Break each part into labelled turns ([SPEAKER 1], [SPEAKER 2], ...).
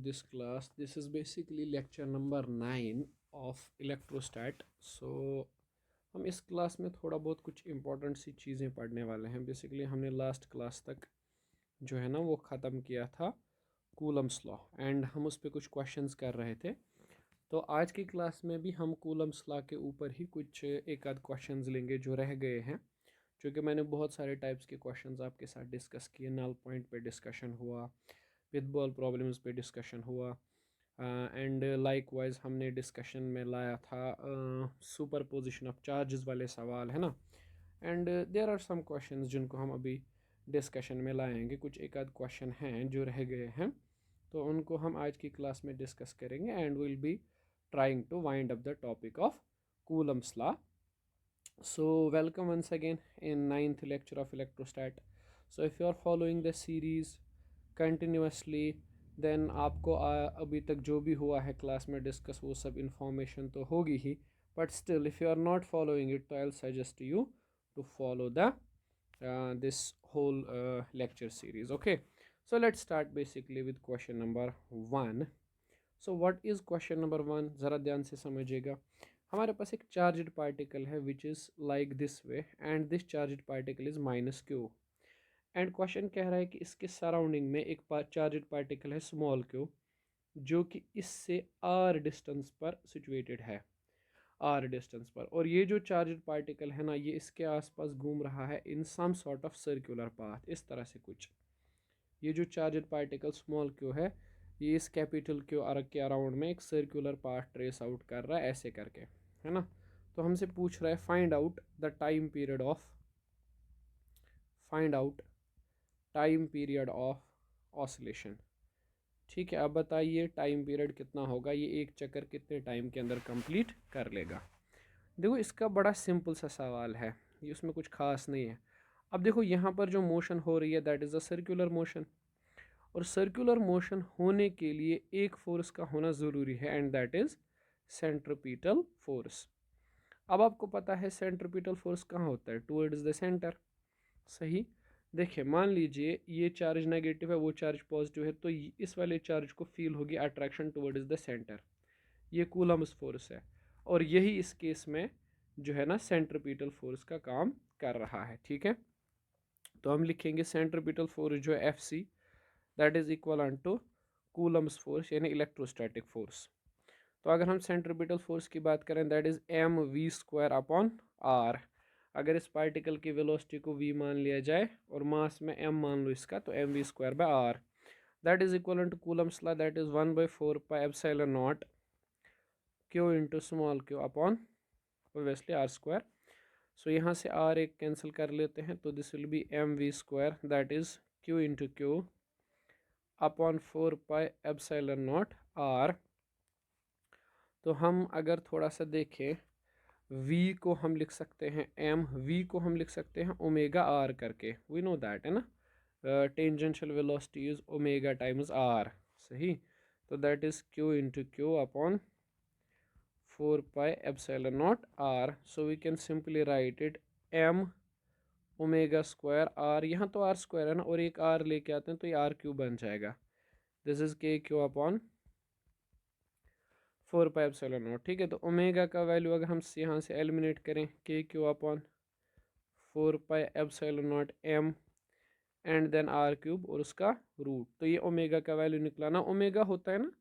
[SPEAKER 1] this class. This is basically lecture number 9 of electrostat. So हम इस class में थोड़ा बहुत कुछ इंपॉर्टेंट सी चीज़ें पढ़ने वाले हैं. बेसिकली हमने लास्ट क्लास तक जो है ना वो ख़त्म किया था कूलम्स लॉ एंड हम उस पर कुछ क्वेश्चंस कर रहे थे. तो आज की क्लास में भी हम कूलम्स लॉ के ऊपर ही कुछ एक आध क्वेश्चंस लेंगे जो रह गए हैं, क्योंकि मैंने बहुत सारे टाइप्स के क्वेश्चंस आपके साथ डिस्कस किए. नल पॉइंट पे डिस्कशन हुआ, विद बॉल प्रॉब्लम्स पे डिस्कशन हुआ, एंड लाइक वाइज हमने डिस्कशन में लाया था सुपर पोजिशन ऑफ चार्जेस वाले सवाल, है ना. And there are some questions जिनको हम अभी डिस्कशन में लाएंगे. कुछ एक आध क्वेश्चन हैं जो रह गए हैं, तो उनको हम आज की क्लास में डिस्कस करेंगे and will be trying to wind up the topic of Coulomb's law. So welcome once again in ninth lecture of electrostat. So if you are following the series continuously, then आपको अभी तक जो भी हुआ है class में discuss वो सब इंफॉर्मेशन तो होगी ही, but still if you are not following it तो I will suggest you to follow the this whole lecture series. Okay, so let's start basically with question number 1. So what is question number 1? ज़रा ध्यान से समझिएगा. हमारे पास एक charged particle है which is like this way and this charged particle is minus Q. And question कह रहा है कि इसके सराउंडिंग में एक चार्जड पार्टिकल है स्मॉल क्यू जो कि इससे आर डिस्टेंस पर सिचुएटेड है, आर डिस्टेंस पर. और ये जो चार्जड पार्टिकल है ना, ये इसके आसपास घूम रहा है in some sort of circular path, इस तरह से कुछ. ये जो चार्जड पार्टिकल स्मॉल क्यू है, ये इस कैपिटल क्यू आर के अराउंड में एक सर्कुलर पाथ ट्रेस आउट कर रहा है ऐसे करके, है ना. तो हमसे पूछ रहा है find out the time period of, find out time period of oscillation. ठीक है, अब बताइए टाइम पीरियड कितना होगा, ये एक चक्कर कितने टाइम के अंदर कंप्लीट कर लेगा. देखो इसका बड़ा सिंपल सा सवाल है, ये उसमें कुछ खास नहीं है. अब देखो यहाँ पर जो मोशन हो रही है that is a circular motion, और सर्कुलर मोशन होने के लिए एक फोर्स का होना ज़रूरी है and that is centripetal force. अब आपको पता है सेंट्रीपिटल फोर्स कहाँ होता है, टुवर्ड्स द सेंटर. सही. देखिए मान लीजिए ये चार्ज नेगेटिव है, वो चार्ज पॉजिटिव है, तो इस वाले चार्ज को फील होगी अट्रैक्शन टुवर्ड्स द सेंटर. ये कूलम्स फोर्स है, और यही इस केस में जो है ना सेंट्रीपिटल फोर्स का काम कर रहा है. ठीक है, तो हम लिखेंगे सेंट्रीपिटल फोर्स जो है F C, that is equal to Coulomb's force यानी इलेक्ट्रोस्टैटिक फोर्स. तो अगर हम सेंट्रीपिटल फोर्स की बात करें that is M we square upon R. अगर इस पार्टिकल की वेलोसिटी को v मान लिया जाए और मास में m मान लो इसका, तो m we square by r, that is equal to Coulomb's law, that is 1/4 pi epsilon naught q into small q upon obviously r square. So यहाँ से आर एक कैंसिल कर लेते हैं, तो this will be m we square that is q into Q upon 4 pi epsilon naught r. तो हम अगर थोड़ा सा देखें, v को हम लिख सकते हैं m, v को हम लिख सकते हैं ओमेगा r करके, वी नो दैट, है ना. Tangential velocity is omega times r. सही. तो that is q into Q upon 4 pi epsilon naught r. So we can simply write it m omega square r, यहाँ तो r square है ना, और एक r लेके आते हैं तो ये r क्यूब बन जाएगा. This is k Q upon 4 pi epsilon not. ठीक है, तो ओमेगा का वैल्यू अगर हम यहाँ से एलिमिनेट करें, k Q upon 4 pi epsilon naught m and then r cube और उसका रूट. तो ये ओमेगा का वैल्यू निकला ना, ओमेगा होता है ना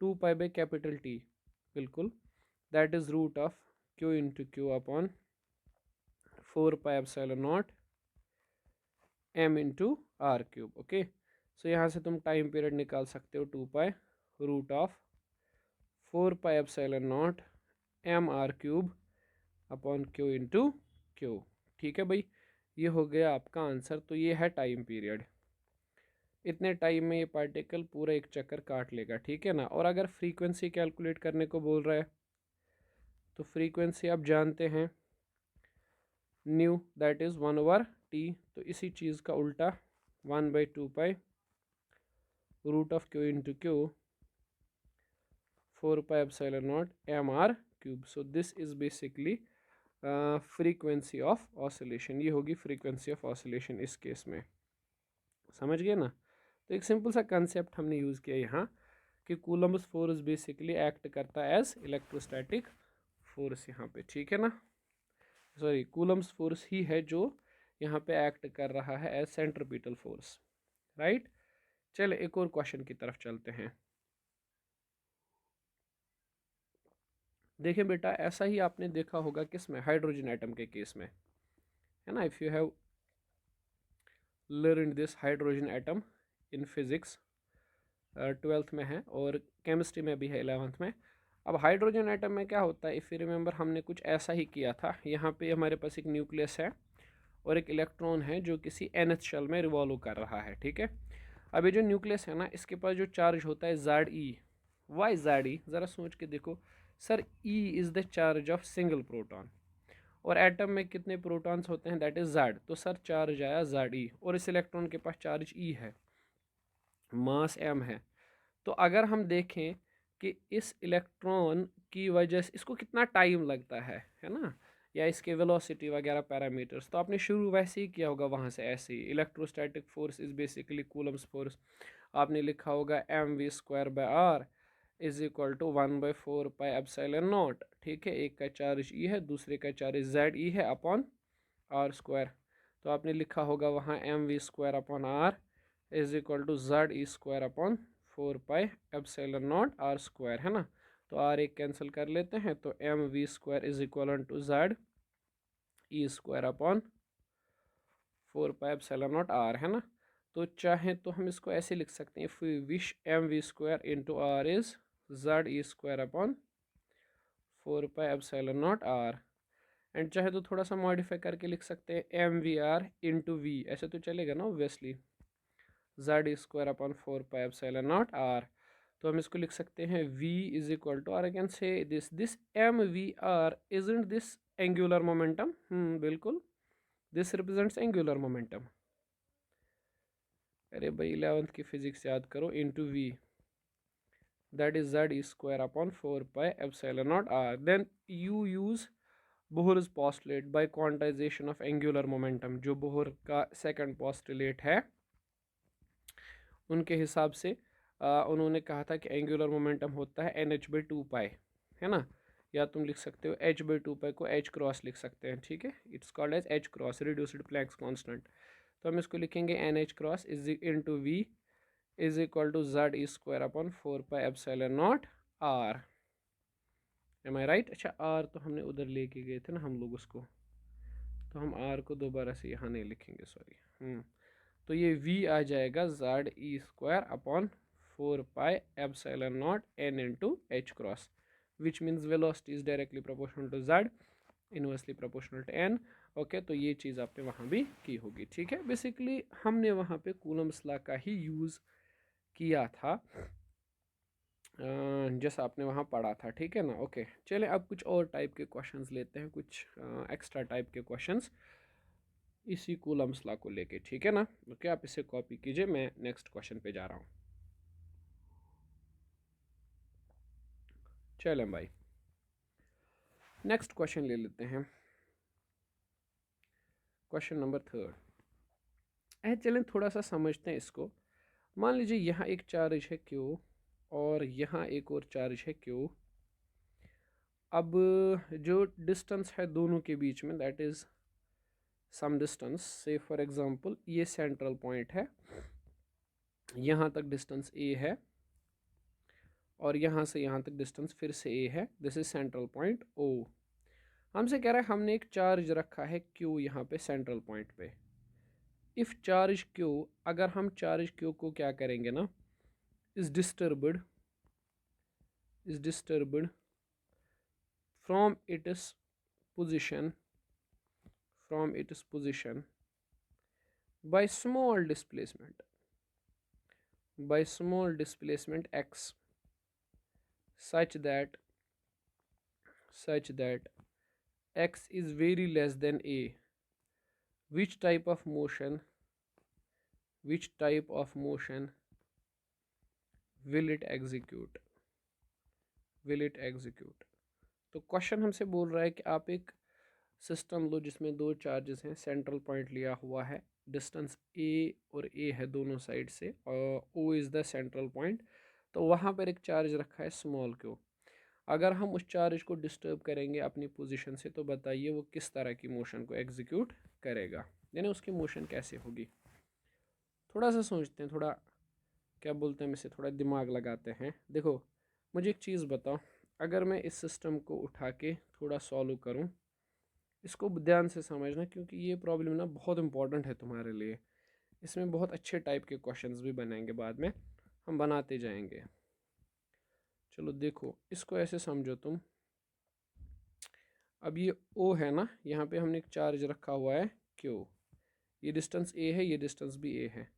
[SPEAKER 1] 2 पाई/T, बिल्कुल. That is root of q into Q upon 4 pi epsilon naught m into r cube. Okay, so यहाँ से तुम टाइम पीरियड निकाल सकते हो 2 pi root of 4 pi epsilon naught m r cube upon q into q. ठीक है भाई, ये हो गया आपका आंसर. तो ये है टाइम पीरियड, इतने टाइम में ये पार्टिकल पूरा एक चक्कर काट लेगा. ठीक है ना. और अगर फ्रीक्वेंसी कैलकुलेट करने को बोल रहा है, तो फ्रीक्वेंसी आप जानते हैं न्यू दैट इज़ 1/T. तो इसी चीज़ का उल्टा 1/2 pi root of Q into Q 4 pi epsilon naught m r cube. So this is basically frequency of oscillation. ये होगी फ्रीक्वेंसी ऑफ ऑसिलेशन इस केस में. समझ गए ना. तो एक सिंपल सा कंसेप्ट हमने यूज़ किया यहाँ कि कूलम्स फोर्स बेसिकली एक्ट करता है एज इलेक्ट्रोस्टैटिक फोर्स यहाँ पे, ठीक है ना। सॉरी, कूलम्स फोर्स ही है जो यहाँ पे एक्ट कर रहा है एज सेंट्रीपिटल फोर्स, राइट। चले एक और क्वेश्चन की तरफ चलते हैं। देखिए बेटा, ऐसा ही आपने देखा होगा किस में, हाइड्रोजन एटम के केस में, है ना। If you have learn this hydrogen atom in physics, 12th में है और केमिस्ट्री में भी है 11th में। अब हाइड्रोजन एटम में क्या होता है, इफ़ यू रिमेंबर हमने कुछ ऐसा ही किया था। यहाँ पे हमारे पास एक न्यूक्लियस है और एक इलेक्ट्रॉन है जो किसी nth शेल में रिवॉल्व कर रहा है, ठीक है। अब ये जो न्यूक्लियस है ना, इसके पास जो चार्ज होता है जेड ई। वाई जेड ई, ज़रा सोच के देखो sir, E is the charge of single proton और एटम में कितने प्रोटॉन्स होते हैं, दैट इज जेड। तो सर चार्ज आया जेड ई और इस इलेक्ट्रॉन के पास चार्ज ई है, मास एम है। तो अगर हम देखें कि इस इलेक्ट्रॉन की वजह से इसको कितना टाइम लगता है ना, या इसके वेलोसिटी वगैरह पैरामीटर्स, तो आपने शुरू वैसे ही किया होगा वहाँ से, ऐसे ही electrostatic force is basically Coulomb's force. आपने लिखा होगा mv²/r इज इक्वल टू 1/4πε0, ठीक है। एक का चार्ज ई है, दूसरे का चार्ज जेड ई है अपॉन r²। तो आपने लिखा होगा वहाँ mv²/r is equal to z(e²/4πε0r², है ना। तो r एक कैंसिल कर लेते हैं, तो mv² is equal to z(e²/4πε0r), है ना। तो चाहे तो हम इसको ऐसे लिख सकते हैं, if we wish mv² into r is z(e²/4πε0r), and चाहे तो थोड़ा सा मॉडिफाई करके लिख सकते हैं mvr इंटू वी, ऐसे तो चलेगा ना ऑब्वियसली, z(e²/4πε0r). तो हम इसको लिख सकते हैं v इज इक्वल टू, और I can say this m v r, isn't this angular momentum, बिल्कुल, दिस रिप्रेजेंट्स एंगुलर मोमेंटम। अरे भाई 11th की फिजिक्स याद करो, into v, that is z(e²/4πε0r). Then you use Bohr's postulate by quantization of angular momentum, जो Bohr का second postulate है, उनके हिसाब से उन्होंने कहा था कि एंगुलर मोमेंटम होता है nh/2π, है ना। या तुम लिख सकते हो h/2π को h क्रॉस लिख सकते हैं, ठीक है। It's called as h cross, reduced Planck's constant. तो हम इसको लिखेंगे nh cross is into V is equal to z(e²/4πε0r). Am I right. अच्छा, r तो हमने उधर लेके गए थे ना हम लोग उसको, तो हम r को दोबारा से यहाँ नहीं लिखेंगे, सॉरी। तो ये v आ जाएगा z(e²/4πε0 n into h cross, which means velocity is directly proportional to z, inversely proportional to n। Okay, तो ये चीज़ आपने वहाँ भी की होगी, ठीक है। बेसिकली हमने वहाँ पे कूलम्स लॉ का ही यूज़ किया था, जैसा आपने वहाँ पढ़ा था, ठीक है ना। ओके, चलें अब कुछ और टाइप के क्वेश्चंस लेते हैं, कुछ एक्स्ट्रा टाइप के क्वेश्चंस इसी कूलम्स लॉ को लेके, ठीक है ना। ओके, आप इसे कॉपी कीजिए, मैं नेक्स्ट क्वेश्चन पे जा रहा हूँ। चलें भाई, नेक्स्ट क्वेश्चन ले लेते हैं, क्वेश्चन नंबर 3। चलें थोड़ा सा समझते हैं इसको। मान लीजिए यहाँ एक चार्ज है Q और यहाँ एक और चार्ज है Q। अब जो डिस्टेंस है दोनों के बीच में, दैट इज़ सम डिस्टेंस, से फॉर एग्जांपल ये सेंट्रल पॉइंट है, यहाँ तक डिस्टेंस a है और यहाँ से यहाँ तक डिस्टेंस फिर से a है, this is central point O। हमसे कह रहा है हमने एक चार्ज रखा है Q यहाँ पे सेंट्रल पॉइंट पे। इफ़ चार्ज Q, अगर हम चार्ज Q को क्या करेंगे ना, is disturbed from its position by small displacement x, such that x is very less than a, which type of motion will it execute। तो question हमसे बोल रहा है कि आप एक सिस्टम लो जिसमें दो चार्जेस हैं, सेंट्रल पॉइंट लिया हुआ है, डिस्टेंस a और a है दोनों साइड से, और O is the central point. तो वहाँ पर एक चार्ज रखा है स्मॉल क्यू। अगर हम उस चार्ज को डिस्टर्ब करेंगे अपनी पोजीशन से, तो बताइए वो किस तरह की मोशन को एग्जीक्यूट करेगा, यानी उसकी मोशन कैसे होगी। थोड़ा सा सोचते हैं, थोड़ा क्या बोलते हैं इसे, थोड़ा दिमाग लगाते हैं। देखो, मुझे एक चीज़ बताओ, अगर मैं इस सिस्टम को उठा के थोड़ा सॉल्व करूं, इसको ध्यान से समझना क्योंकि ये प्रॉब्लम ना बहुत इंपॉर्टेंट है तुम्हारे लिए। इसमें बहुत अच्छे टाइप के क्वेश्चंस भी बनेंगे, बाद में हम बनाते जाएंगे। चलो देखो, इसको ऐसे समझो तुम। अब ये ओ है ना, यहाँ पे हमने एक चार्ज रखा हुआ है क्यू, ये डिस्टेंस ए है, ये डिस्टेंस भी ए है।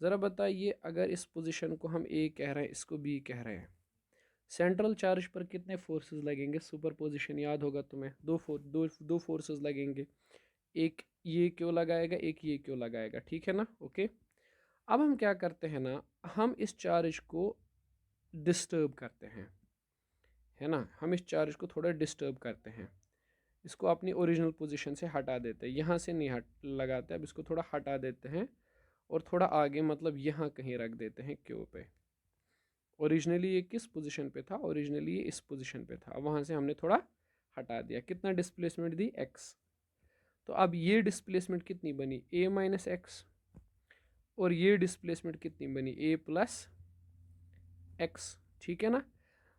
[SPEAKER 1] ज़रा बताइए, अगर इस पोजीशन को हम ए कह रहे हैं, इसको बी कह रहे हैं, सेंट्रल चार्ज पर कितने फोर्सेस लगेंगे? सुपर पोजिशन याद होगा तुम्हें, दो फोर्सेस लगेंगे। एक ये क्यों लगाएगा, एक ये क्यों लगाएगा, ठीक है ना? ओके, अब हम क्या करते हैं ना, हम इस चार्ज को डिस्टर्ब करते हैं, है ना? हम इस चार्ज को थोड़ा डिस्टर्ब करते हैं, इसको अपनी ओरिजिनल पोजीशन से हटा देते हैं, यहाँ से नहीं हट लगाते, अब इसको थोड़ा हटा देते हैं और थोड़ा आगे, मतलब यहाँ कहीं रख देते हैं क्यू पे। ओरिजिनली ये किस पोजीशन पे था? ओरिजिनली ये इस पोजीशन पे था, वहाँ से हमने थोड़ा हटा दिया, कितना डिस्प्लेसमेंट दी? एक्स। तो अब ये डिस्प्लेसमेंट कितनी बनी? ए माइनस एक्स। और ये डिस्प्लेसमेंट कितनी बनी? ए प्लस एक्स, ठीक है ना?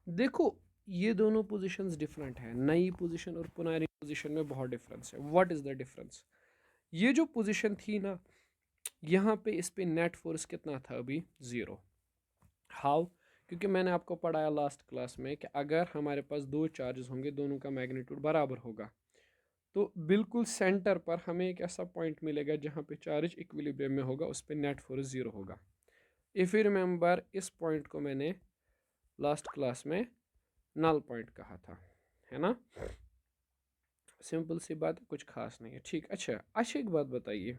[SPEAKER 1] देखो, ये दोनों पोजीशंस डिफरेंट है, नई पोजीशन और पुरानी पोजीशन में बहुत डिफरेंस है। What is the difference? ये जो पोजीशन थी ना, यहाँ पे इस पे नेट फोर्स कितना था? अभी जीरो। हाउ? क्योंकि मैंने आपको पढ़ाया लास्ट क्लास में कि अगर हमारे पास दो चार्जेस होंगे, दोनों का मैग्नीट्यूड बराबर होगा, तो बिल्कुल सेंटर पर हमें एक ऐसा पॉइंट मिलेगा जहाँ पे चार्ज इक्विलिब्रियम में होगा, उस पर नेट फोर्स जीरो होगा। इफ़ यू रिमेंबर, इस पॉइंट को मैंने लास्ट क्लास में नल पॉइंट कहा था, है ना? सिंपल सी बात, कुछ खास नहीं है, ठीक। अच्छा एक बात बताइए,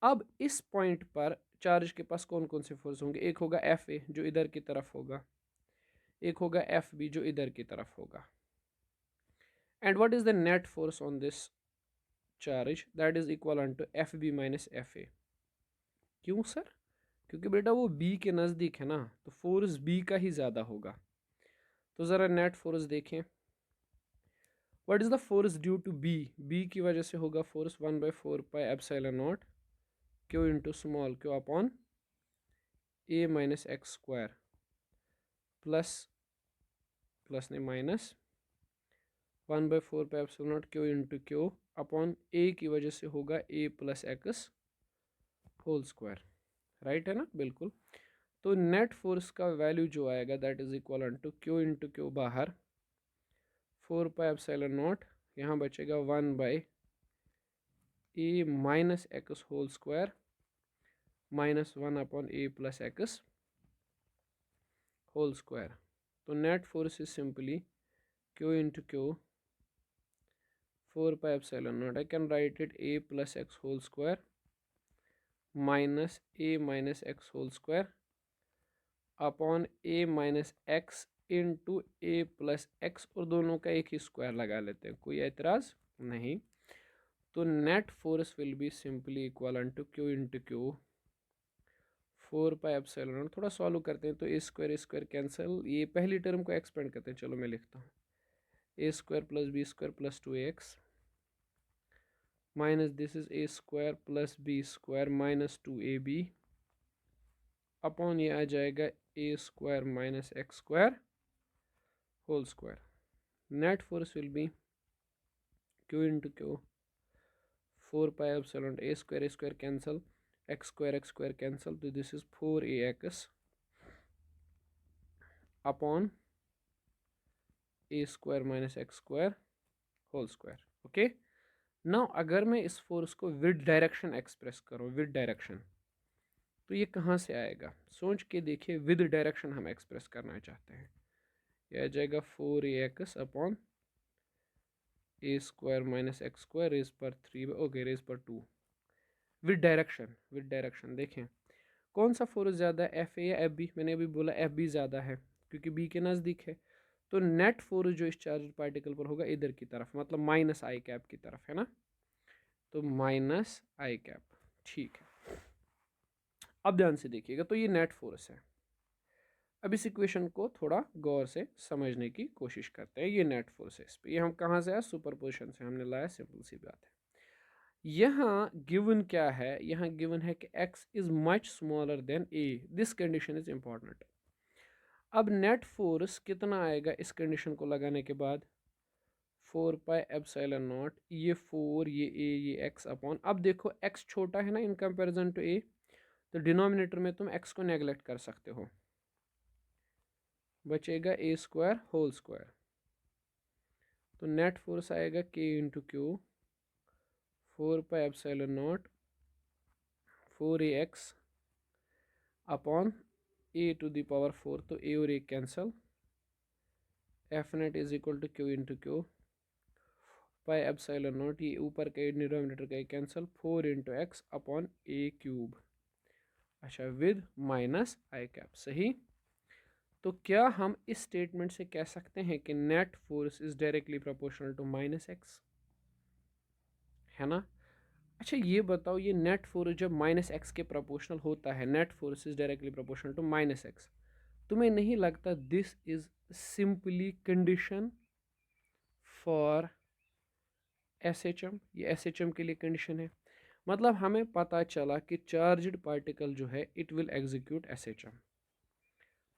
[SPEAKER 1] अब इस पॉइंट पर चार्ज के पास कौन कौन से फोर्स होंगे? एक होगा एफ ए जो इधर की तरफ होगा, एक होगा एफ बी जो इधर की तरफ होगा। And what is the net force on this charge? That is equal to F B minus F A. क्यों सर? क्योंकि बेटा वो बी के नज़दीक है ना, तो फोर्स बी का ही ज़्यादा होगा। तो ज़रा नेट फोर्स देखें, what is the force due to b? B की वजह से होगा force 1/4 pi epsilon naught q into small q upon a minus x square plus plus नहीं minus 1/4 pi epsilon naught q into Q upon a की वजह से होगा a plus x whole square. Right है ना? बिल्कुल। तो नेट फोर्स का वैल्यू जो आएगा that is equal to Q into q बाहर 4 पाई एप्सिलॉन नॉट, यहाँ बचेगा 1/ए minus x whole square minus 1/ए प्लस एक्स होल स्क्वायर। तो net force is simply q into Q 4 pi epsilon naught, I can write it a plus x whole square minus a minus x whole square upon a minus x into a plus x, और दोनों का एक ही square लगा लेते हैं, कोई एतराज़ नहीं। तो net force will be simply equal to Q into Q 4 pi epsilon naught. थोड़ा सॉल्व करते हैं तो ए स्क्वायर कैंसिल, ये पहली टर्म को एक्सपेंड करते हैं, चलो मैं लिखता हूँ a square plus b square plus 2x minus this is a square plus b square minus 2ab upon ये आ जाएगा a square minus x square whole square. Net force will be q into Q 4 pi epsilon a square cancel, x square cancel, तो this is 4ax upon a square minus x square whole square. Okay, now अगर मैं इस force को with direction express करूँ, with direction, तो ये कहाँ से आएगा? सोच के देखिए, विद डायरेक्शन हम एक्सप्रेस करना चाहते हैं, यह आ जाएगा 4ax upon a square minus x square raise पर 3, ओके रेज पर 2। विद डायरेक्शन, विद डायरेक्शन देखें कौन सा फोर्स ज़्यादा है, एफ ए या एफ बी? मैंने अभी बोला एफ बी ज़्यादा है क्योंकि बी के नज़दीक है। तो नेट फोर्स जो इस चार्ज पार्टिकल पर होगा इधर की तरफ, मतलब माइनस आई कैप की तरफ, है ना? तो माइनस आई कैप, ठीक है। अब ध्यान से देखिएगा, तो ये नेट फोर्स है। अब इस इक्वेशन को थोड़ा गौर से समझने की कोशिश करते हैं। ये नेट फोर्स है इस पे, ये हम कहाँ से आया, सुपरपोजिशन से हमने लाया, सिंपल सी बात है। यहाँ गिवन क्या है, यहाँ गिवन है कि x is much smaller than a, this condition is important. अब नेट फोर्स कितना आएगा इस कंडीशन को लगाने के बाद, 4 पाई एप्सिलॉन नॉट, ये 4, ये a, ये x अपॉन, अब देखो x छोटा है ना इन कंपैरिजन टू a, तो डिनोमिनेटर में तुम x को नेगलेक्ट कर सकते हो, बचेगा a स्क्वायर होल स्क्वायर। तो नेट फोर्स आएगा k into Q, 4 pi epsilon naught 4ax upon a to the power 4, तो a और a cancel, F net is equal to Q into Q, pi epsilon naught, ये ऊपर का denominator का cancel, 4 into X upon ए cube, अच्छा with minus I cap, सही। तो क्या हम इस स्टेटमेंट से कह सकते हैं कि net force is directly proportional to minus x, है ना। अच्छा ये बताओ, ये नेट फोर्स जब माइनस एक्स के प्रोपोर्शनल होता है, net force is directly proportional to minus x, तुम्हें नहीं लगता this is simply condition for S H M, ये एस एच एम के लिए कंडीशन है। मतलब हमें पता चला कि चार्ज्ड पार्टिकल जो है it will execute S H M,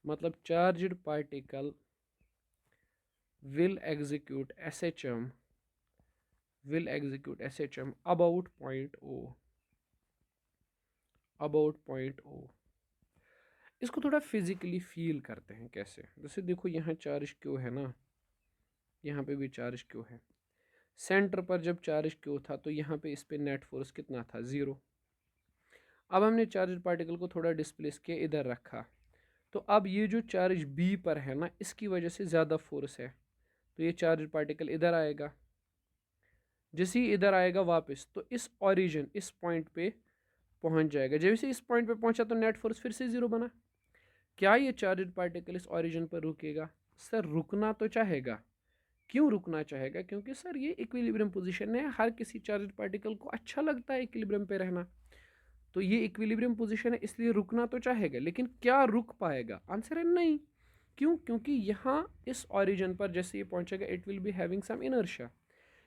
[SPEAKER 1] मतलब charged particle will execute SHM, will execute SHM about point O, about point O। इसको थोड़ा फिजिकली फील करते हैं कैसे, जैसे देखो यहाँ चार्ज क्यों है ना, यहाँ पे भी चार्ज क्यों है, सेंटर पर जब चार्ज क्यों था तो यहाँ पे इस पे नेट फोर्स कितना था, 0। अब हमने चार्ज पार्टिकल को थोड़ा डिस्प्लेस किया, इधर रखा, तो अब ये जो चार्ज बी पर है ना, इसकी वजह से ज़्यादा फोर्स है, तो ये चार्ज पार्टिकल इधर आएगा, जैसे ही इधर आएगा वापस तो इस ओरिजिन, इस पॉइंट पे पहुंच जाएगा, जैसे इस पॉइंट पे पहुंचा तो नेट फोर्स फिर से 0 बना। क्या ये चार्जड पार्टिकल इस ओरिजिन पर रुकेगा, सर रुकना तो चाहेगा। क्यों रुकना चाहेगा, क्योंकि सर ये इक्विलिब्रियम पोजीशन है, हर किसी चार्जड पार्टिकल को अच्छा लगता है इक्विलिब्रियम पे रहना, तो ये इक्विलिब्रियम पोजीशन है इसलिए रुकना तो चाहेगा, लेकिन क्या रुक पाएगा, आंसर है नहीं। क्यों, क्योंकि यहाँ इस ओरिजिन पर जैसे ये पहुंचेगा it will be having some inertia,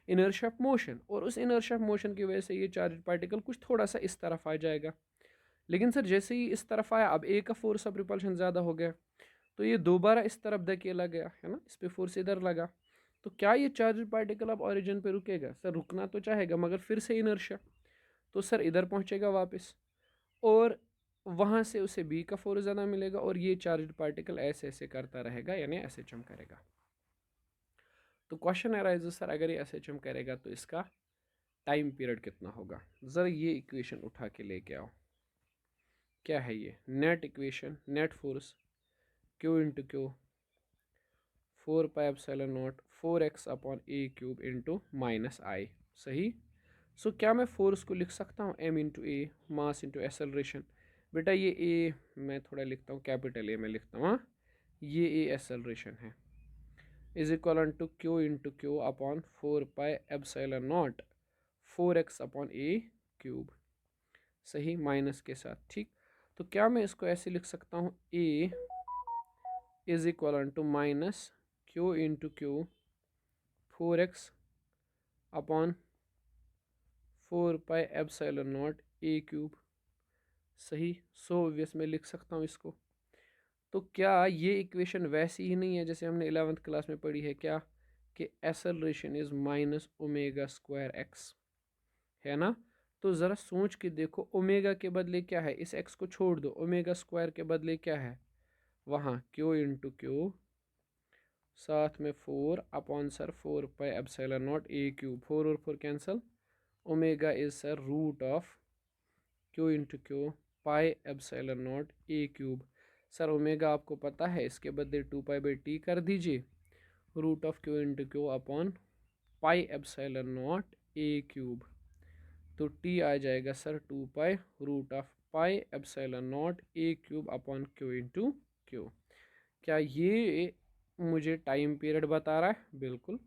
[SPEAKER 1] inertia of motion, और उस इनर्शिया ऑफ मोशन की वजह से ये चार्ज पार्टिकल कुछ थोड़ा सा इस तरफ आ जाएगा। लेकिन सर जैसे ही इस तरफ आया, अब ए का फोर्स ऑफ रिपल्शन ज़्यादा हो गया, तो ये दोबारा इस तरफ धकेला गया है ना, इस पे फोर्स इधर लगा, तो क्या ये चार्ज पार्टिकल अब ओरिजिन पे रुकेगा, सर रुकना तो चाहेगा मगर फिर से इनर्शिया, तो सर इधर पहुंचेगा वापस, और वहाँ से उसे बी का फोर्स ज़्यादा मिलेगा, और ये चार्ज पार्टिकल ऐसे ऐसे करता रहेगा, यानी ऐसे चम करेगा। तो क्वेश्चन अराइजेस, सर अगर ये एस एच एम करेगा तो इसका टाइम पीरियड कितना होगा। ज़रा ये इक्वेशन उठा के लेके आओ, क्या है ये net equation, net force q into Q, 4 pi epsilon not 4x upon A cube into minus i, सही। सो क्या मैं फोर्स को लिख सकता हूँ m इंटू ए, मास इंटू एसेलरेशन, बेटा ये a मैं थोड़ा लिखता हूँ, कैपिटल A में लिखता हूँ, हाँ ये a एसेलरेशन है, is equal to Q into Q upon 4 pi epsilon not 4x upon A cube, सही, माइनस के साथ, ठीक। तो क्या मैं इसको ऐसे लिख सकता हूँ, a is equal to minus q into q 4x upon 4 pi epsilon not a cube, सही। सो में लिख सकता हूँ इसको। तो क्या ये इक्वेशन वैसी ही नहीं है जैसे हमने 11th क्लास में पढ़ी है, क्या कि acceleration is minus omega square x, है ना। तो ज़रा सोच के देखो, ओमेगा के बदले क्या है, इस एक्स को छोड़ दो, ओमेगा स्क्वायर के बदले क्या है वहाँ, क्यू इंटू क्यू, साथ में 4 upon sir 4 pi epsilon not a cube, 4 और 4 cancel, omega is sir root of Q into Q pi epsilon not a cube, sir omega आपको पता है, इसके बदले 2 पाई/t कर दीजिए, root of Q into Q upon pi epsilon not a cube, तो t आ जाएगा sir 2 pi root of pi epsilon not a cube upon q into q. क्या ये मुझे टाइम पीरियड बता रहा है, बिल्कुल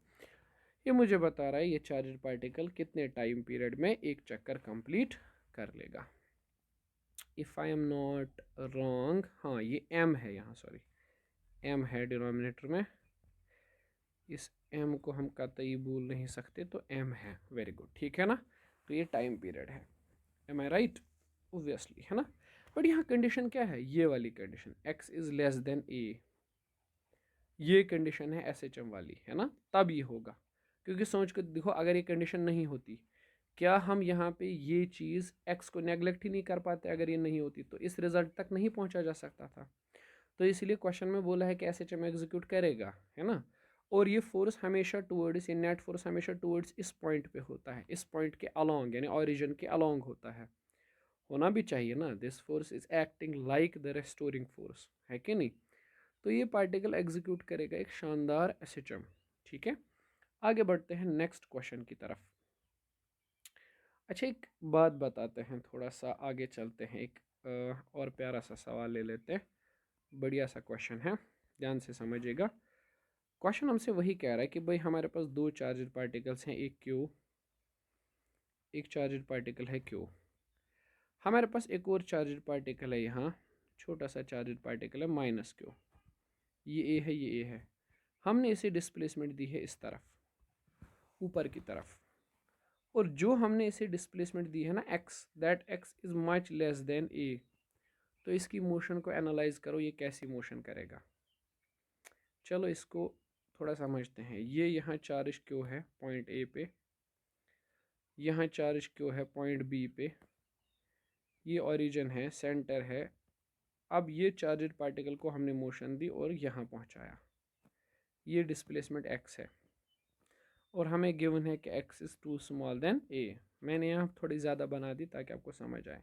[SPEAKER 1] ये मुझे बता रहा है ये चार्ज पार्टिकल कितने टाइम पीरियड में एक चक्कर कंप्लीट कर लेगा। If I am not wrong, हाँ ये m है यहाँ, सॉरी एम है डिनोमिनेटर में, इस एम को हम कतई भूल नहीं सकते, तो एम है। वेरी गुड, ठीक है ना। तो ये टाइम पीरियड है, एम आई राइट, ओब्वियसली, है ना। बट यहाँ कंडीशन क्या है, ये वाली condition x is less than a, ये कंडीशन है एस एच एम वाली, है ना, तब ये होगा। क्योंकि सोच कर देखो, अगर ये कंडीशन नहीं होती, क्या हम यहाँ पे ये चीज़ एक्स को नेग्लेक्ट ही नहीं कर पाते, अगर ये नहीं होती तो इस रिजल्ट तक नहीं पहुँचा जा सकता था। तो इसलिए क्वेश्चन में बोला है कि एस एच एम एग्जीक्यूट करेगा, है ना। और ये फोर्स हमेशा टूवर्ड्स, ये नेट फोर्स हमेशा टूवर्ड्स इस पॉइंट पे होता है, इस पॉइंट के अलोंग, यानी ऑरिजिन के अलोंग होता है, होना भी चाहिए ना। This force is acting like the restoring force, है कि नहीं। तो ये पार्टिकल एग्जीक्यूट करेगा एक शानदार एस एच एम, ठीक है। आगे बढ़ते हैं नेक्स्ट क्वेश्चन की तरफ। अच्छा, एक बात बताते हैं, थोड़ा सा आगे चलते हैं, एक और प्यारा सा सवाल ले लेते हैं। बढ़िया सा क्वेश्चन है, ध्यान से समझिएगा। क्वेश्चन हमसे वही कह रहा है कि भाई हमारे पास दो चार्जड पार्टिकल्स हैं, एक क्यू, एक चार्जड पार्टिकल है क्यू। हमारे पास एक और चार्जड पार्टिकल है यहाँ, छोटा सा चार्जड पार्टिकल है माइनस क्यू। ये ए है, ये ए है। हमने इसे डिस्प्लेसमेंट दी है इस तरफ, ऊपर की तरफ। और जो हमने इसे डिस्प्लेसमेंट दी है ना x, that x is much less than a. तो इसकी मोशन को एनालाइज करो, ये कैसी मोशन करेगा। चलो इसको थोड़ा समझते हैं। ये यहाँ चार्ज क्यों है पॉइंट ए पे, यहाँ चार्ज क्यों है पॉइंट बी पे, ये ओरिजिन है, सेंटर है। अब ये चार्जड पार्टिकल को हमने मोशन दी और यहाँ पहुँचाया, ये डिस्प्लेसमेंट एक्स है। और हमें गिवन है कि x is too small than a. मैंने यहाँ थोड़ी ज़्यादा बना दी ताकि आपको समझ आए।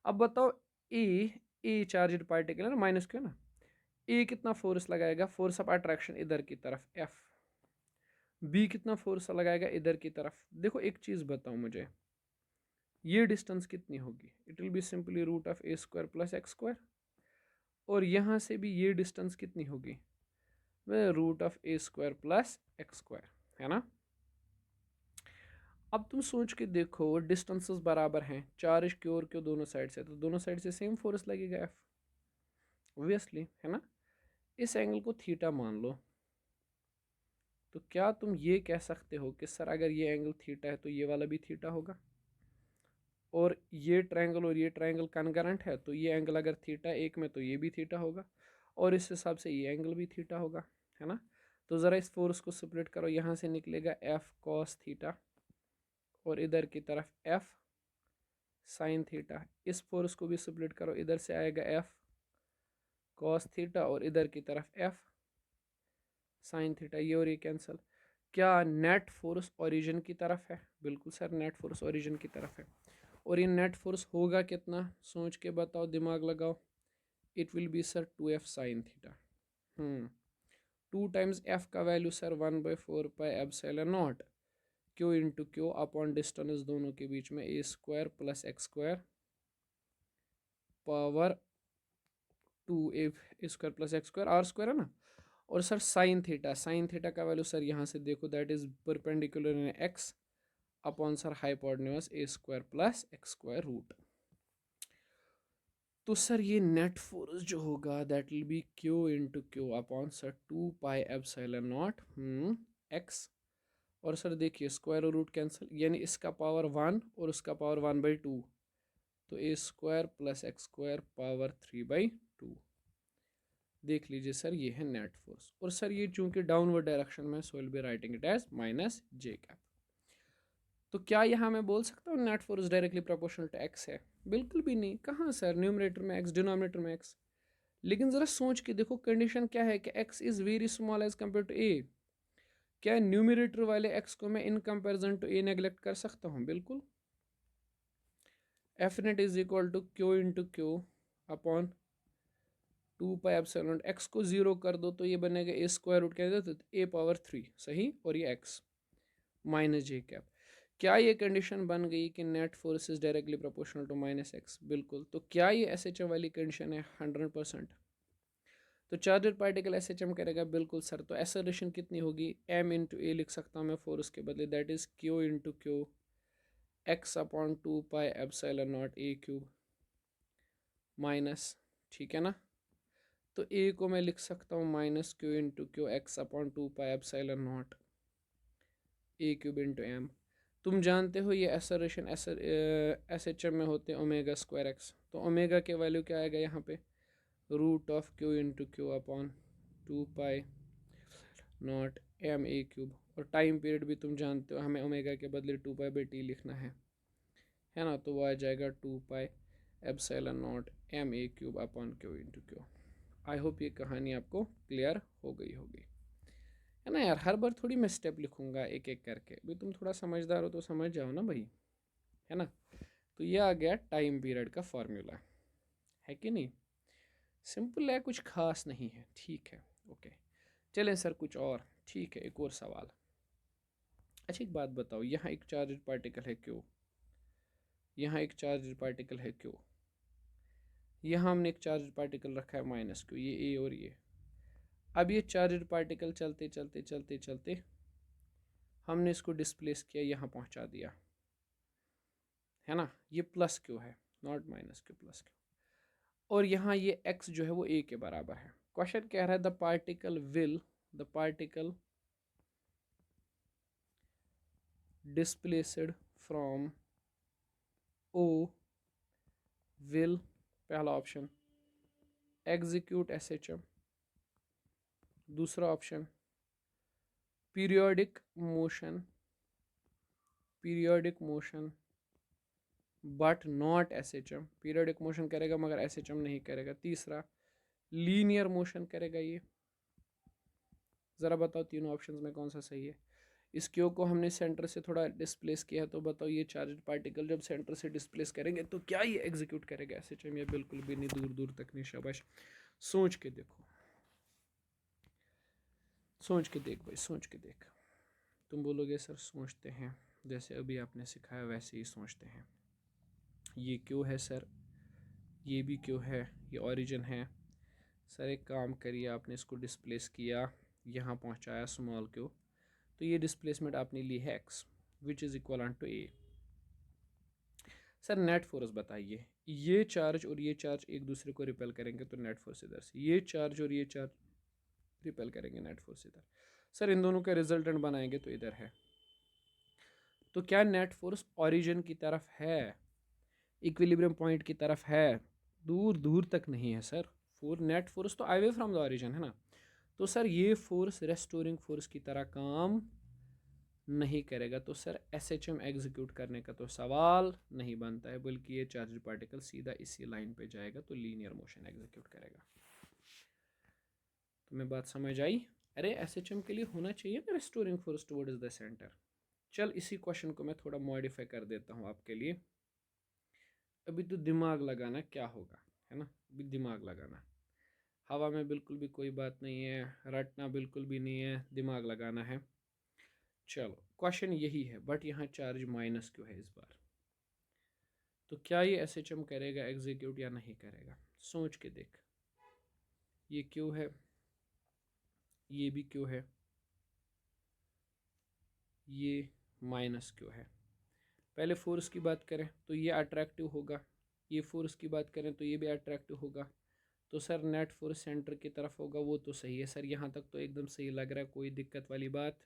[SPEAKER 1] अब बताओ, ए चार्जड पार्टिकल है ना, माइनस क्यों ना, ए कितना फोर्स लगाएगा, फोर्स ऑफ अट्रैक्शन इधर की तरफ एफ। बी कितना फोर्स लगाएगा इधर की तरफ। देखो एक चीज़ बताओ मुझे, ये डिस्टेंस कितनी होगी, it will be simply root of a square plus x square. और यहाँ से भी ये डिस्टेंस कितनी होगी, root of a square plus x square, है ना। अब तुम सोच के देखो, डिस्टेंसेस बराबर हैं, चार्ज क्यों और क्यों दोनों साइड से, तो दोनों साइड से सेम फोर्स लगेगा एफ, ऑब्वियसली, है ना। इस एंगल को थीटा मान लो। तो क्या तुम ये कह सकते हो कि सर अगर ये एंगल थीटा है तो ये वाला भी थीटा होगा, और ये ट्रायंगल और ये ट्रायंगल कनकरेंट है, तो ये एंगल अगर थीटा एक में तो ये भी थीटा होगा, और इस हिसाब से ये एंगल भी थीटा होगा, है ना। तो ज़रा इस फोर्स को स्प्लिट करो, यहाँ से निकलेगा एफ कॉस थीटा, और इधर की तरफ एफ साइन थीटा। इस फोर्स को भी स्प्लिट करो, इधर से आएगा एफ कॉस थीटा, और इधर की तरफ एफ साइन थीटा, ये और ये कैंसिल। क्या नेट फोर्स ओरिजिन की तरफ है, बिल्कुल सर, नेट फोर्स ओरिजिन की तरफ है। और ये नेट फोर्स होगा कितना, सोच के बताओ, दिमाग लगाओ। It will be sir 2f sine theta. 2 times f का value sir 1/4 pi epsilon naught q into Q upon distance दोनों के बीच में a square plus x square power 2a square plus x square r square, है ना। और sir sine theta, sine theta का value sir यहाँ से देखो, that is perpendicular in x upon sir hypotenuse a square plus x square root. तो sir ये net force जो होगा that will be q into Q upon sir 2 pi epsilon naught x. और sir देखिए square और root cancel, यानी इसका power 1 और उसका पावर 1/2, तो a square plus x square power 3/2। देख लीजिए सर, ये है नेट फोर्स। और सर ये चूंकि डाउनवर्ड डायरेक्शन में, so will be writing it as minus j cap. तो क्या यहाँ मैं बोल सकता हूँ net force directly proportional to x है, बिल्कुल भी नहीं। कहाँ सर, न्यूमरेटर में एक्स, डिनोमिनेटर में एक्स। लेकिन ज़रा सोच के देखो, कंडीशन क्या है कि x is very small as compare to a. क्या न्यूमरेटर वाले एक्स को मैं in comparison to a neglect कर सकता हूँ, बिल्कुल। F net is equal to Q into Q upon 2 pi epsilon. X को 0 कर दो तो ये बनेगा ए स्क्वायर रूट, क्या तो ए पावर 3, सही, और ये एक्स माइनस जे कैप। क्या ये कंडीशन बन गई कि net force is directly proportional to minus x, बिल्कुल। तो क्या ये एस एच एम वाली कंडीशन है, 100%। तो charged particle S H M करेगा, बिल्कुल सर। तो एक्सेलरेशन कितनी होगी, एम इंटू ए लिख सकता हूँ मैं फोर्स के बदले, that is q into q x upon 2 pi epsilon not a cube minus, ठीक है ना। तो ए को मैं लिख सकता हूँ minus q into q x upon 2 pi epsilon not a cube into m. तुम जानते हो ये एसरेशन एस एच एम में होते हैं ओमेगा स्क्वायर एक्स, तो ओमेगा के वैल्यू क्या आएगा यहाँ पे, root of Q into Q upon 2 pi not m a cube. और टाइम पीरियड भी तुम जानते हो, हमें ओमेगा के बदले 2 पाई/टी लिखना है ना, तो वो आ जाएगा 2 pi epsilon not m a cube upon q into q. I hope ये कहानी आपको क्लियर हो गई होगी, है ना यार। हर बार थोड़ी मैं स्टेप लिखूंगा एक एक करके, भाई तुम थोड़ा समझदार हो तो समझ जाओ ना भाई, है ना। तो ये आ गया टाइम पीरियड का फॉर्मूला, है कि नहीं। सिंपल है, कुछ खास नहीं है, ठीक है, ओके। चलें सर कुछ और, ठीक है, एक और सवाल। अच्छा एक बात बताओ, यहाँ एक चार्ज पार्टिकल है क्यों, यहाँ एक चार्ज पार्टिकल है क्यों, यहाँ हमने एक चार्ज पार्टिकल रखा है माइनस क्यू, ये ए और ये। अब ये चार्ज पार्टिकल चलते चलते चलते चलते हमने इसको डिस्प्लेस किया, यहाँ पहुँचा दिया, है ना। ये प्लस क्यू है, not minus Q, plus Q. और यहाँ ये x जो है वो a के बराबर है। क्वेश्चन कह रहा है the particle displaced from o will, पहला ऑप्शन एग्जीक्यूट SHM, दूसरा option periodic motion but not SHM, periodic motion करेगा मगर SHM नहीं करेगा। तीसरा लीनियर मोशन करेगा ये। ज़रा बताओ तीनों ऑप्शंस में कौन सा सही है। इस क्यू को हमने सेंटर से थोड़ा डिस्प्लेस किया है, तो बताओ ये चार्ज पार्टिकल जब सेंटर से डिस्प्लेस करेंगे तो क्या ये एग्जीक्यूट करेगा SHM, या बिल्कुल भी नहीं, दूर दूर तक नहीं। शाबाश, सोच के देखो, सोच के देख भाई, सोच के देख। तुम बोलोगे सर सोचते हैं, जैसे अभी आपने सिखाया वैसे ही सोचते हैं। ये क्यों है सर, ये भी क्यों है, ये ओरिजिन है। सर एक काम करिए, आपने इसको डिस्प्लेस किया, यहाँ पहुँचाया स्मॉल क्यू, तो ये डिस्प्लेसमेंट आपने ली है x which is equal to a। Sir net force बताइए, ये चार्ज और ये चार्ज एक दूसरे को रिपेल करेंगे तो नेट फोर्स इधर से, ये चार्ज और ये चार्ज रिपेल करेंगे, नेट फोर्स इधर। सर इन दोनों का रिजल्टेंट बनाएंगे तो इधर है। तो क्या नेट फोर्स ओरिजिन की तरफ है, इक्विलिब्रियम पॉइंट की तरफ है, दूर दूर तक नहीं है सर। नेट फोर्स तो अवे फ्रॉम द ओरिजिन है ना। तो सर ये फोर्स रेस्टोरिंग फोर्स की तरह काम नहीं करेगा, तो सर SHM एग्जीक्यूट करने का तो सवाल नहीं बनता है, बल्कि ये चार्ज पार्टिकल सीधा इसी लाइन पे जाएगा तो लीनियर मोशन एग्जीक्यूट करेगा। तुम्हें बात समझ आई। अरे SHM के लिए होना चाहिए ना restoring force towards the centre. चल इसी क्वेश्चन को मैं थोड़ा मॉडिफाई कर देता हूँ आपके लिए। अभी तो दिमाग लगाना क्या होगा, है ना, अभी दिमाग लगाना। हवा में बिल्कुल भी कोई बात नहीं है, रटना बिल्कुल भी नहीं है, दिमाग लगाना है। चलो क्वेश्चन यही है, बट यहाँ चार्ज माइनस क्यों है इस बार। तो क्या ये SHM करेगा एग्जीक्यूट या नहीं करेगा, सोच के देख। ये क्यों है, ये भी क्यों है, ये माइनस क्यों है। पहले फोर्स की बात करें तो ये अट्रैक्टिव होगा, ये फोर्स की बात करें तो ये भी अट्रैक्टिव होगा। तो सर नेट फोर्स सेंटर की तरफ होगा, वो तो सही है सर, यहाँ तक तो एकदम सही लग रहा है, कोई दिक्कत वाली बात।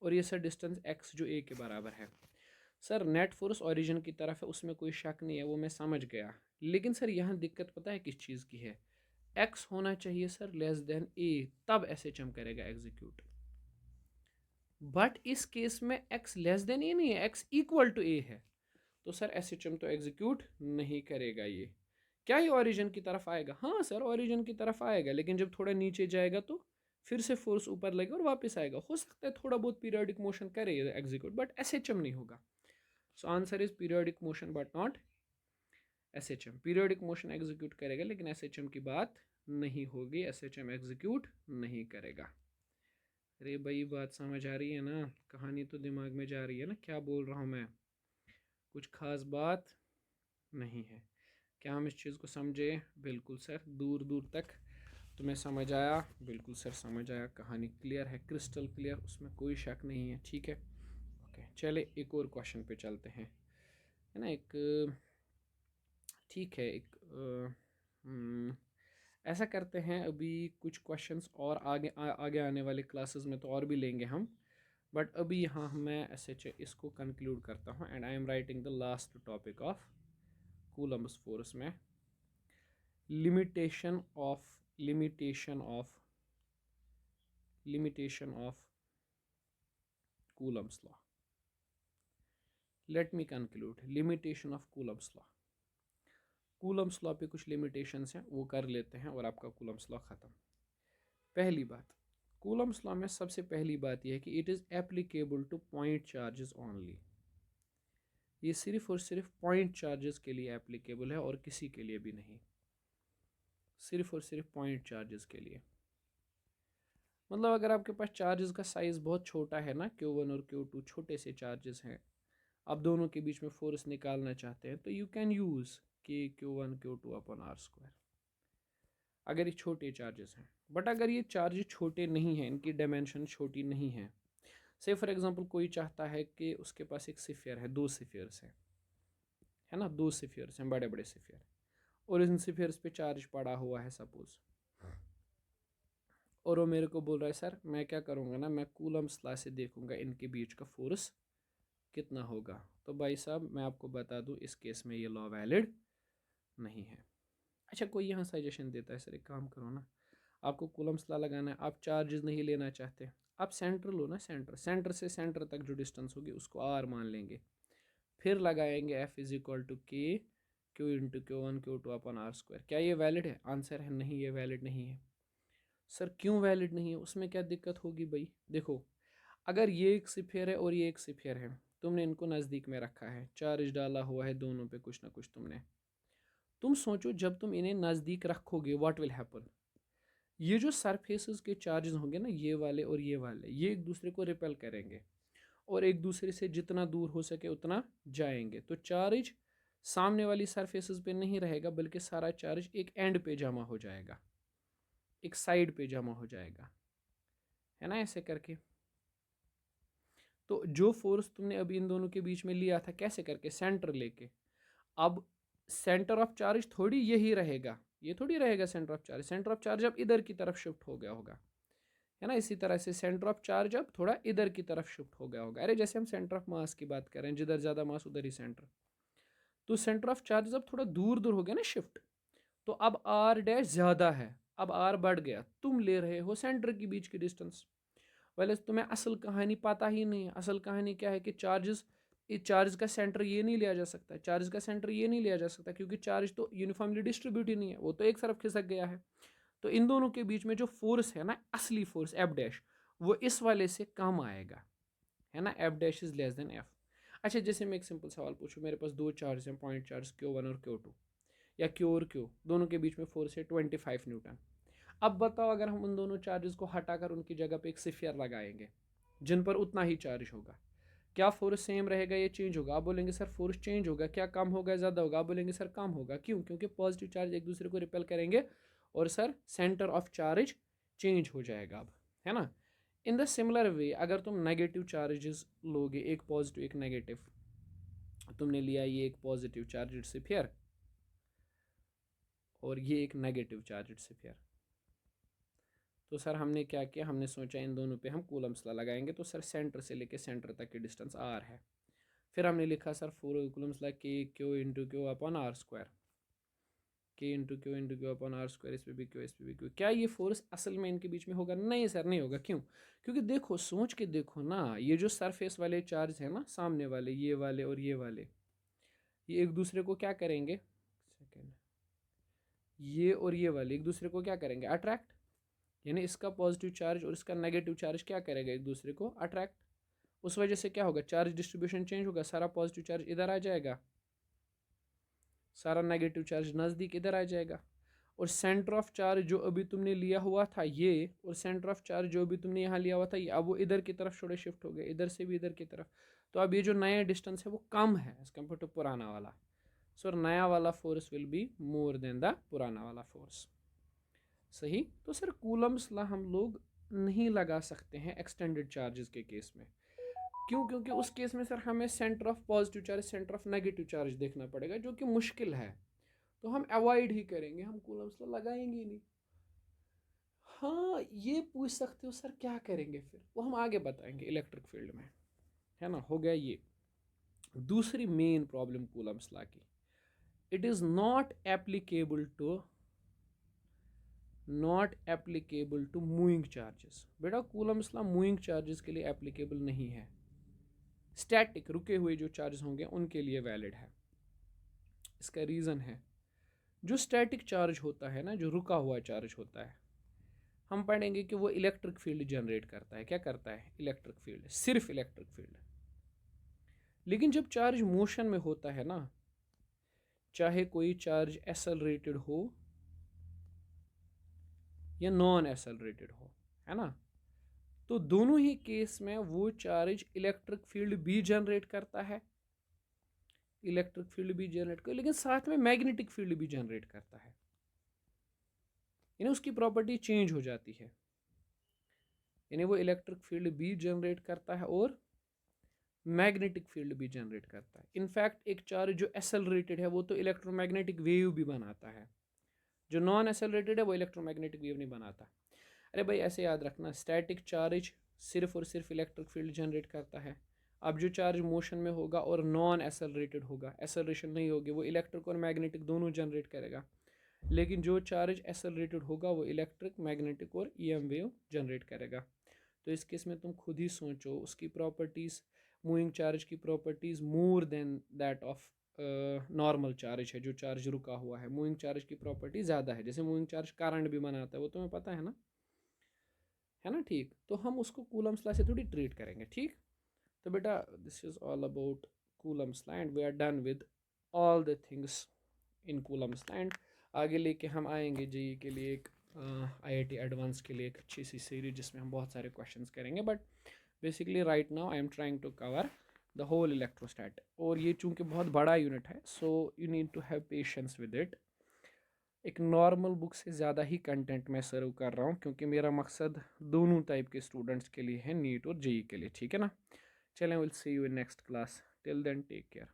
[SPEAKER 1] और ये सर डिस्टेंस x जो a के बराबर है। सर नेट फोर्स ओरिजिन की तरफ है, उसमें कोई शक नहीं है, वो मैं समझ गया। लेकिन सर यहाँ दिक्कत पता है किस चीज़ की है, x होना चाहिए सर लेस देन a, तब SHM करेगा एग्जीक्यूट। बट इस केस में x लेस देन a नहीं है, x इक्वल टू a है, तो सर SHM तो एग्जीक्यूट नहीं करेगा ये। क्या ये ओरिजिन की तरफ आएगा, हाँ सर ओरिजिन की तरफ आएगा, लेकिन जब थोड़ा नीचे जाएगा तो फिर से फोर्स ऊपर लगेगा और वापस आएगा। हो सकता है थोड़ा बहुत पीरियोडिक मोशन करे एग्जीक्यूट, बट SHM नहीं होगा। So answer is periodic motion but not SHM। Periodic motion execute करेगा लेकिन SHM की बात नहीं होगी, SHM एग्जीक्यूट नहीं करेगा। अरे भाई बात समझ आ रही है ना, कहानी तो दिमाग में जा रही है ना, क्या बोल रहा हूँ मैं, कुछ खास बात नहीं है। क्या हम इस चीज़ को समझे, बिल्कुल सर, दूर दूर तक तुम्हें समझ आया, बिल्कुल सर समझ आया, कहानी क्लियर है, क्रिस्टल क्लियर, उसमें कोई शक नहीं है, ठीक है। ओके चले एक और क्वेश्चन पे चलते हैं, है ना। एक ठीक है, एक ऐसा करते हैं, अभी कुछ क्वेश्चंस और आगे आने वाले क्लासेस में तो और भी लेंगे हम, बट अभी यहाँ मैं ऐसे इसको कंक्लूड करता हूँ and I am writing the last topic of Coulomb's force में limitation of Coulomb's law. Let me conclude. Limitation of Coulomb's law. Coulomb's law पे कुछ limitations हैं, वो कर लेते हैं और आपका Coulomb's law ख़त्म। पहली बात, Coulomb's law में सबसे पहली बात यह है कि it is applicable to point charges only. ये सिर्फ और सिर्फ पॉइंट चार्जेस के लिए एप्लीकेबल है और किसी के लिए भी नहीं, सिर्फ और सिर्फ पॉइंट चार्जेस के लिए। मतलब अगर आपके पास चार्जेस का साइज़ बहुत छोटा है ना, Q1 और Q2 छोटे से चार्जेस हैं, आप दोनों के बीच में फोर्स निकालना चाहते हैं, तो यू कैन यूज़ के Q1 Q2 अपॉन R², अगर ये छोटे चार्जेस हैं। बट अगर ये चार्ज छोटे नहीं हैं, इनकी डायमेंशन छोटी नहीं है, से फॉर एग्जांपल कोई चाहता है कि उसके पास एक सिफियर है, 2 सिफियर्स हैं, है ना, 2 सिफियर्स हैं, बड़े बड़े सिफियर, और इन सिफियर्स पे चार्ज पड़ा हुआ है सपोज, और वो मेरे को बोल रहा है सर मैं क्या करूँगा ना, मैं कूलम्ब्स लॉ से देखूंगा इनके बीच का फोर्स कितना होगा। तो भाई साहब मैं आपको बता दूं, इस केस में ये लॉ वैलिड नहीं है। अच्छा, कोई यहाँ सजेशन देता है सर एक काम करो ना, आपको कूलम्ब्स लॉ लगाना है, आप चार्जेस नहीं लेना चाहते, आप सेंटर लो ना, सेंटर से सेंटर तक जो डिस्टेंस होगी उसको आर मान लेंगे, फिर लगाएंगे एफ इज इक्वल टू के Q into Q1 Q2 upon R²। क्या ये वैलिड है? आंसर है नहीं, ये वैलिड नहीं है। सर क्यों वैलिड नहीं है? उसमें क्या दिक्कत होगी भाई? देखो, अगर ये एक सिफियर है और ये एक सिफियर है, तुमने इनको नज़दीक में रखा है, चार्ज डाला हुआ है दोनों पे कुछ ना कुछ तुमने, तुम सोचो जब तुम इन्हें नज़दीक रखोगे व्हाट विल हैपन, ये जो सरफेसेस के चार्जेस होंगे ना, ये वाले और ये वाले, ये एक दूसरे को रिपेल करेंगे और एक दूसरे से जितना दूर हो सके उतना जाएंगे, तो चार्ज सामने वाली सरफेसेस पे नहीं रहेगा, बल्कि सारा चार्ज एक एंड पे जमा हो जाएगा, एक साइड पे जमा हो जाएगा, है ना, ऐसे करके। तो जो फोर्स तुमने अभी इन दोनों के बीच में लिया था, कैसे करके, सेंटर लेके, अब सेंटर ऑफ चार्ज थोड़ी यही रहेगा, ये थोड़ी रहेगा centre of charge, centre of charge अब इधर की तरफ शिफ्ट हो गया होगा, है ना। इसी तरह से सेंटर ऑफ चार्ज अब थोड़ा इधर की तरफ शिफ्ट हो गया होगा। अरे जैसे हम सेंटर ऑफ मास की बात कर रहे हैं, जिधर ज़्यादा मास उधर ही सेंटर, तो सेंटर ऑफ चार्ज अब थोड़ा दूर दूर हो गया ना शिफ्ट, तो अब आर डैश ज़्यादा है, अब आर बढ़ गया, तुम ले रहे हो सेंटर के बीच की डिस्टेंस। वेल तुम्हें असल कहानी पता ही नहीं है। असल कहानी क्या है कि चार्ज का सेंटर ये नहीं लिया जा सकता, चार्ज का सेंटर ये नहीं लिया जा सकता, क्योंकि चार्ज तो यूनिफॉर्मली डिस्ट्रीब्यूट ही नहीं है, वो तो एक तरफ खिसक गया है। तो इन दोनों के बीच में जो फोर्स है ना, असली फोर्स एफ डैश, वो इस वाले से कम आएगा, है ना, F dash is less then F. अच्छा, जैसे मैं एक सिंपल सवाल पूछूं, मेरे पास दो चार्ज हैं, पॉइंट चार्ज Q1 और Q2, या Q और Q, दोनों के बीच में फोर्स है 25 न्यूटन। अब बताओ, अगर हम उन दोनों चार्जेस को हटाकर उनकी जगह पे एक सिफियर लगाएंगे जिन पर उतना ही चार्ज होगा, क्या फोर्स सेम रहेगा, ये चेंज होगा? आप बोलेंगे सर फोर्स चेंज होगा, क्या कम होगा ज़्यादा होगा? आप बोलेंगे सर कम होगा। क्यों? क्योंकि पॉजिटिव चार्ज एक दूसरे को रिपेल करेंगे और sir centre of charge change हो जाएगा अब, है ना। इन द सिमिलर वे अगर तुम नेगेटिव चार्जेस लोगे, एक पॉजिटिव एक नेगेटिव, तुमने लिया ये एक पॉजिटिव चार्ज सिफियर और ये एक नेगेटिव चार्ज सिफियर, तो सर हमने क्या किया, हमने सोचा इन दोनों पे हम कूलम्ब्स लॉ लगाएंगे, तो सर सेंटर से लेके सेंटर तक की डिस्टेंस आर है, फिर हमने लिखा सर कूलम्ब्स लॉ के Q into Q upon R², के इंटू क्यू अपॉन R², इस पे भी क्यू, इस पे भी क्यू। क्या ये फोर्स असल में इनके बीच में होगा? नहीं सर, नहीं होगा। क्यों? क्योंकि देखो, सोच के देखो ना, ये जो सरफेस वाले चार्ज है ना, सामने वाले, ये वाले और ये वाले, ये एक दूसरे को क्या करेंगे, सेकेंड, ये और ये वाले एक दूसरे को क्या करेंगे, अट्रैक्ट, यानी इसका पॉजिटिव चार्ज और इसका नेगेटिव चार्ज क्या करेगा, एक दूसरे को अट्रैक्ट। उस वजह से क्या होगा, चार्ज डिस्ट्रीब्यूशन चेंज होगा, सारा पॉजिटिव चार्ज इधर आ जाएगा, सारा नेगेटिव चार्ज नज़दीक इधर आ जाएगा, और सेंटर ऑफ चार्ज जो अभी तुमने लिया हुआ था ये, और सेंटर ऑफ चार्ज जो अभी तुमने यहाँ लिया हुआ था ये, अब वो इधर की तरफ थोड़े शिफ्ट हो गए, इधर से भी इधर की तरफ। तो अब ये जो नया डिस्टेंस है वो कम है एज कम्पेयर टू पुराना वाला, सो नया वाला force will be more than the पुराना वाला फोर्स। सही। तो सर कूलम्ब्स लॉ हम लोग नहीं लगा सकते हैं एक्सटेंडेड चार्जेस के केस में। क्यों? क्योंकि उस केस में सर हमें centre of positive charge, centre of negative charge देखना पड़ेगा, जो कि मुश्किल है। तो हम अवॉइड ही करेंगे, हम कूलम्स लॉ लगाएंगे ही नहीं। हाँ ये पूछ सकते हो सर क्या करेंगे फिर, वो हम आगे बताएंगे इलेक्ट्रिक फील्ड में, है ना। हो गया ये। दूसरी मेन प्रॉब्लम कूलम्स लॉ की, it is not applicable to moving charges. बेटा कूलम्स लॉ मूविंग चार्जेस के लिए एप्लीकेबल नहीं है, स्टैटिक रुके हुए जो चार्ज होंगे उनके लिए वैलिड है। इसका रीज़न है, जो स्टैटिक चार्ज होता है ना, जो रुका हुआ चार्ज होता है, हम पढ़ेंगे कि वो इलेक्ट्रिक फील्ड जनरेट करता है। क्या करता है? इलेक्ट्रिक फील्ड, सिर्फ इलेक्ट्रिक फील्ड। लेकिन जब चार्ज मोशन में होता है ना, चाहे कोई चार्ज एक्सेलरेटेड हो या नॉन एक्सेलरेटेड हो, है ना, तो दोनों ही केस में वो चार्ज इलेक्ट्रिक फील्ड भी जनरेट करता है, लेकिन साथ में मैग्नेटिक फील्ड भी जनरेट करता है, यानी उसकी प्रॉपर्टी चेंज हो जाती है। यानी वो इलेक्ट्रिक फील्ड भी जनरेट करता है और मैग्नेटिक फील्ड भी जनरेट करता है। इनफैक्ट एक चार्ज जो एक्सेलरेटेड है वो तो इलेक्ट्रोमैग्नेटिक वेव भी बनाता है, जो नॉन एक्सेलरेटेड है वो इलेक्ट्रोमैग्नेटिक वेव नहीं बनाता। अरे भाई ऐसे याद रखना, स्टैटिक चार्ज सिर्फ और सिर्फ इलेक्ट्रिक फील्ड जनरेट करता है। अब जो चार्ज मोशन में होगा और नॉन एक्सेलरेटेड होगा, एक्सेलरेशन नहीं होगी, वो इलेक्ट्रिक और मैग्नेटिक दोनों जनरेट करेगा। लेकिन जो चार्ज एक्सेलरेटेड होगा वो इलेक्ट्रिक, मैग्नेटिक और ईएम वेव जनरेट करेगा। तो इस केस में तुम खुद ही सोचो, उसकी प्रॉपर्टीज़, मूविंग चार्ज की properties more than that of normal charge है, जो चार्ज रुका हुआ है। मूविंग चार्ज की प्रॉपर्टी ज़्यादा है, जैसे मूविंग चार्ज करंट भी बनाता है, वो तुम्हें पता है ना, है ना। ठीक, तो हम उसको कूलम्स लॉ से थोड़ी ट्रीट करेंगे। ठीक, तो बेटा this is all about Coulomb's law and we are done with all the things in Coulomb's law. And आगे लेके हम आएंगे जेई के लिए एक आईआईटी एडवांस के लिए एक अच्छी सी सीरीज जिसमें हम बहुत सारे क्वेश्चंस करेंगे। But basically right now I am trying to cover the whole electrostat, और ये चूंकि बहुत बड़ा यूनिट है so you need to have patience with it. एक नॉर्मल बुक से ज़्यादा ही कंटेंट मैं सर्व कर रहा हूँ, क्योंकि मेरा मकसद दोनों टाइप के स्टूडेंट्स के लिए है, नीट और जेई के लिए। ठीक है ना। चलें, will see you in next class, till then take care.